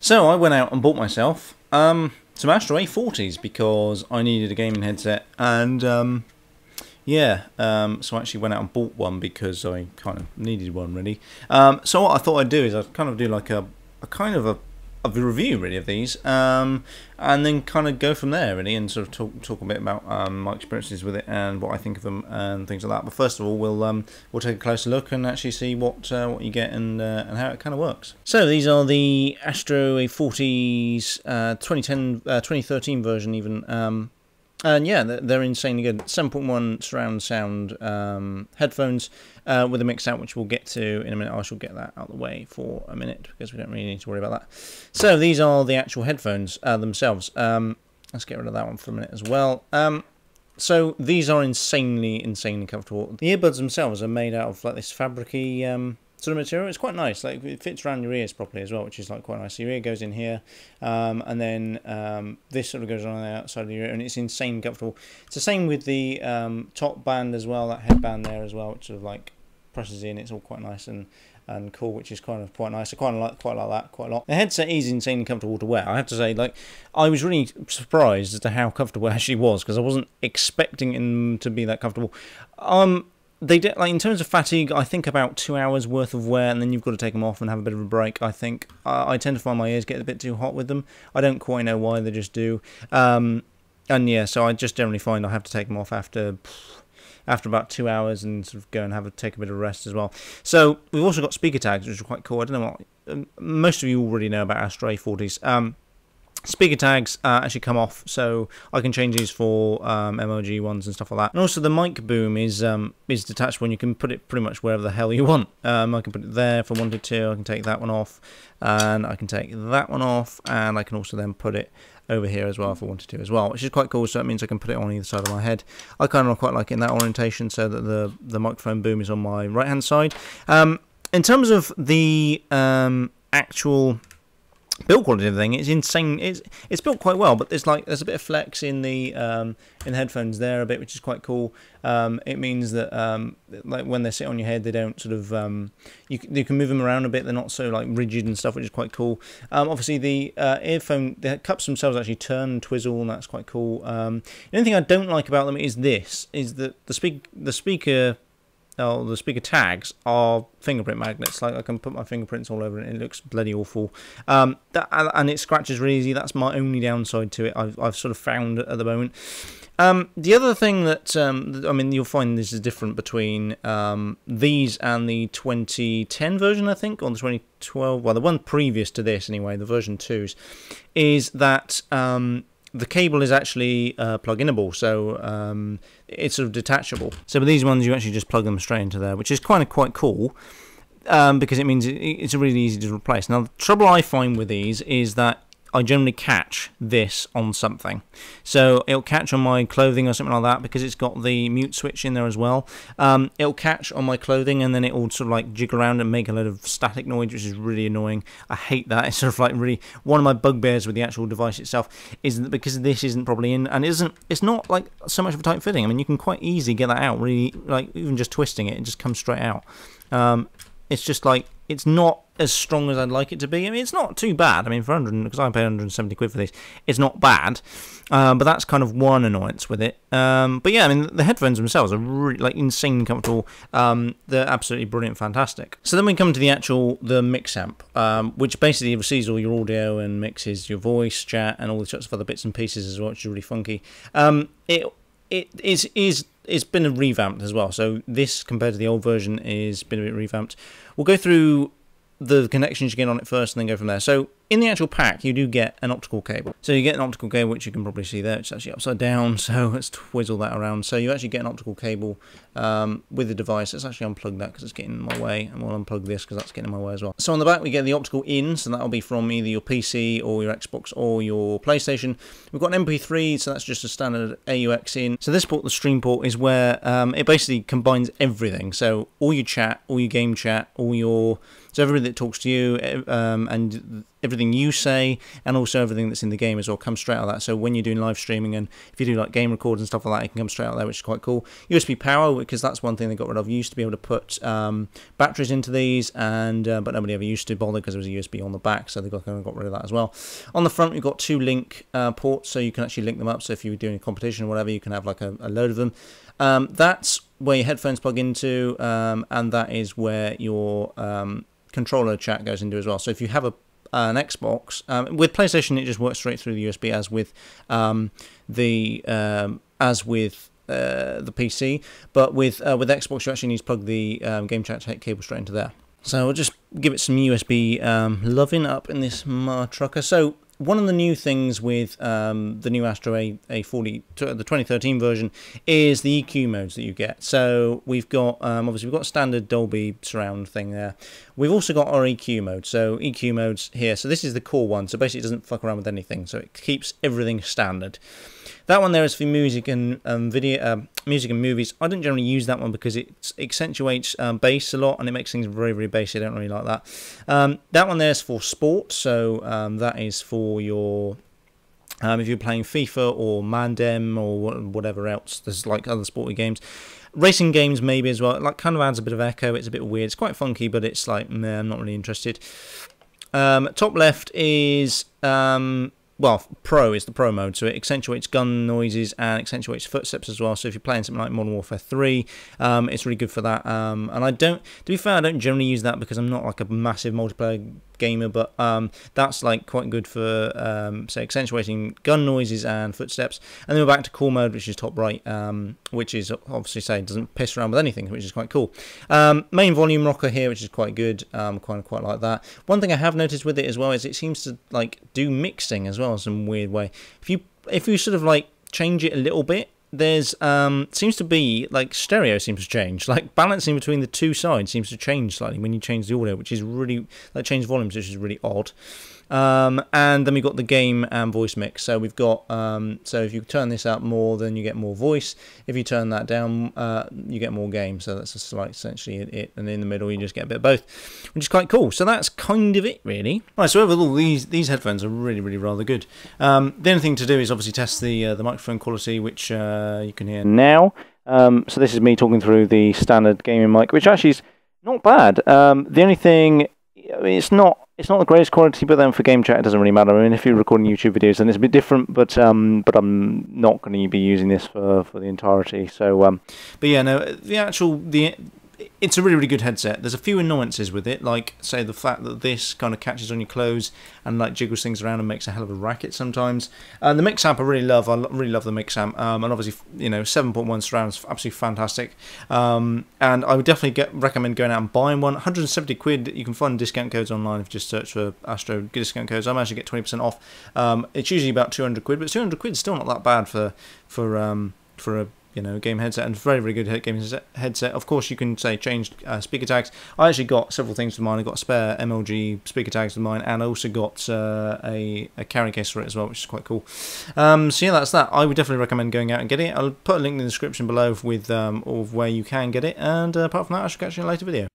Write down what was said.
So I went out and bought myself some Astro A40s because I needed a gaming headset, and so I actually went out and bought one because I kind of needed one really. So what I thought I'd do is I'd kind of do like a kind of a review really of these, and then kind of go from there really, and sort of talk a bit about my experiences with it and what I think of them and things like that. But first of all, we'll take a closer look and actually see what you get and how it kind of works. So these are the Astro A40's 2013 version even. And yeah, they're insanely good. 7.1 surround sound headphones with a mix out, which we'll get to in a minute. I shall get that out of the way for a minute because we don't really need to worry about that. So these are the actual headphones themselves. Let's get rid of that one for a minute as well. So these are insanely comfortable. The earbuds themselves are made out of like this fabricy sort of material. It's quite nice. Like it fits around your ears properly as well, which is like quite nice. So your ear goes in here, and then this sort of goes on the outside of your ear, and it's insanely comfortable. It's the same with the top band as well, that headband there as well, which sort of like presses in. It's all quite nice and cool, which is kind of quite nice. I quite like that quite a lot. The headset is insanely comfortable to wear. I have to say, like, I was really surprised as to how comfortable it actually was, because I wasn't expecting them to be that comfortable. They did, like, in terms of fatigue, I think about 2 hours worth of wear, and then you've got to take them off and have a bit of a break. I think I tend to find my ears get a bit too hot with them. I don't quite know why, they just do. And yeah, so I just generally find I have to take them off after about 2 hours and sort of go and take a bit of rest as well. So we've also got speaker tags, which are quite cool. I don't know what most of you already know about Astro A40s. Speaker tags actually come off, so I can change these for MOG ones and stuff like that. And also the mic boom is detachable, and you can put it pretty much wherever the hell you want. I can put it there if I wanted to. I can take that one off, and I can take that one off, and I can also then put it over here as well if I wanted to as well, which is quite cool. So that means I can put it on either side of my head. I kind of quite like it in that orientation, so that the microphone boom is on my right hand side. In terms of the actual build quality of the thing, it's insane. It's built quite well, but there's a bit of flex in the headphones there a bit, which is quite cool. It means that like when they sit on your head, they don't sort of you can move them around a bit. They're not so like rigid and stuff, which is quite cool. Obviously the the cups themselves actually turn and twizzle, and that's quite cool. The only thing I don't like about them is that the speaker tags are fingerprint magnets. Like I can put my fingerprints all over it, and it looks bloody awful. And it scratches really easy. That's my only downside to it. I've sort of found at the moment. The other thing that I mean, you'll find this is different between these and the 2010 version, I think, or the 2012. Well, the one previous to this, anyway, the version 2s, is that the cable is actually plug-inable, so it's sort of detachable. So with these ones, you actually just plug them straight into there, which is kind of quite cool, because it means it's really easy to replace. Now, the trouble I find with these is that I generally catch this on something. So it'll catch on my clothing or something like that, because it's got the mute switch in there as well. It'll catch on my clothing, and then it'll sort of like jiggle around and make a load of static noise, which is really annoying. I hate that. It's sort of like really one of my bugbears with the actual device itself is that because this isn't probably in, and it's not like so much of a tight fitting. I mean, you can quite easily get that out, really, like even just twisting it just comes straight out. It's just like, it's not as strong as I'd like it to be. I mean, it's not too bad. I mean, because I pay 170 quid for this, it's not bad. But that's kind of one annoyance with it. But yeah, I mean, the headphones themselves are really, like, insanely comfortable. They're absolutely brilliant, fantastic. So then we come to the mix amp, which basically receives all your audio and mixes your voice, chat, and all the sorts of other bits and pieces as well, which is really funky. It's been revamped as well, so this compared to the old version is been a bit revamped. We'll go through the connections you get on it first and then go from there. So in the actual pack, you do get an optical cable. So you get an optical cable, which you can probably see there. It's actually upside down, so let's twizzle that around. So you actually get an optical cable with the device. Let's actually unplug that because it's getting in my way, and we'll unplug this because that's getting in my way as well. So on the back, we get the optical in, so that'll be from either your PC or your Xbox or your PlayStation. We've got an MP3, so that's just a standard AUX in. So this port, the stream port, is where it basically combines everything. So all your chat, all your game chat, so everything that talks to you, and everything you say and also everything that's in the game as well comes straight out of that. So when you're doing live streaming and if you do like game records and stuff like that, it can come straight out of there, which is quite cool. USB power, because that's one thing they got rid of. You used to be able to put batteries into these, and but nobody ever used to bother because there was a USB on the back, so they got rid of that as well. On the front, you've got 2 link ports, so you can actually link them up. So if you were doing a competition or whatever, you can have like a load of them. That's where your headphones plug into, and that is where your controller chat goes into as well. So if you have an Xbox, with PlayStation it just works straight through the USB as with the PC, but with Xbox you actually need to plug the game chat cable straight into there. So we'll just give it some USB loving up in this trucker. So one of the new things with the new Astro A40, the 2013 version, is the EQ modes that you get. So we've got, obviously we've got standard Dolby surround thing there. We've also got our EQ mode. So EQ modes here. So this is the core one. So basically it doesn't fuck around with anything. So it keeps everything standard. That one there is for music and video, music and movies. I don't generally use that one because it accentuates bass a lot and it makes things very, very bassy. I don't really like that. That one there is for sport, so that is for your if you're playing FIFA or Mandem or whatever else. There's like other sporty games. Racing games maybe as well. It like kind of adds a bit of echo. It's a bit weird. It's quite funky, but it's like, meh, I'm not really interested. Top left is well, Pro is the Pro mode, so it accentuates gun noises and accentuates footsteps as well. So if you're playing something like Modern Warfare 3, it's really good for that. And I don't, to be fair, I don't generally use that because I'm not like a massive multiplayer gamer, but that's like quite good for say accentuating gun noises and footsteps. And then we're back to core mode, which is top right, which is obviously say doesn't piss around with anything, which is quite cool. Main volume rocker here, which is quite good. Quite like that. One thing I have noticed with it as well is it seems to like do mixing as well in some weird way. If you sort of like change it a little bit, there's seems to be like stereo seems to change, like balancing between the two sides seems to change slightly when you change the audio, which is really like change volumes, which is really odd. And then we've got the game and voice mix. So we've got so if you turn this up more, then you get more voice. If you turn that down, you get more game. So that's just like essentially it. And in the middle, you just get a bit of both, which is quite cool. So that's kind of it, really. Right. So overall, these headphones are really, really rather good. The only thing to do is obviously test the microphone quality, which you can hear now. So this is me talking through the standard gaming mic, which actually is not bad. The only thing, I mean, it's not the greatest quality, but then for game chat it doesn't really matter. I mean, if you're recording YouTube videos, then it's a bit different, but I'm not going to be using this for the entirety. So, but yeah, no, it's a really, really good headset. There's a few annoyances with it, like, say, the fact that this kind of catches on your clothes and, like, jiggles things around and makes a hell of a racket sometimes. The mix amp I really love. I really love the mix amp. And obviously, you know, 7.1 surround is absolutely fantastic. And I would definitely recommend going out and buying one. 170 quid. You can find discount codes online if you just search for Astro discount codes. I managed to get 20% off. It's usually about 200 quid, but 200 quid is still not that bad for a game headset, and very, very good gaming headset. Of course, you can say change speaker tags. I actually got several things with mine. I got spare MLG speaker tags with mine, and I also got a carrying case for it as well, which is quite cool. So yeah, that's that. I would definitely recommend going out and getting it. I'll put a link in the description below with all of where you can get it. And apart from that, I shall catch you in a later video.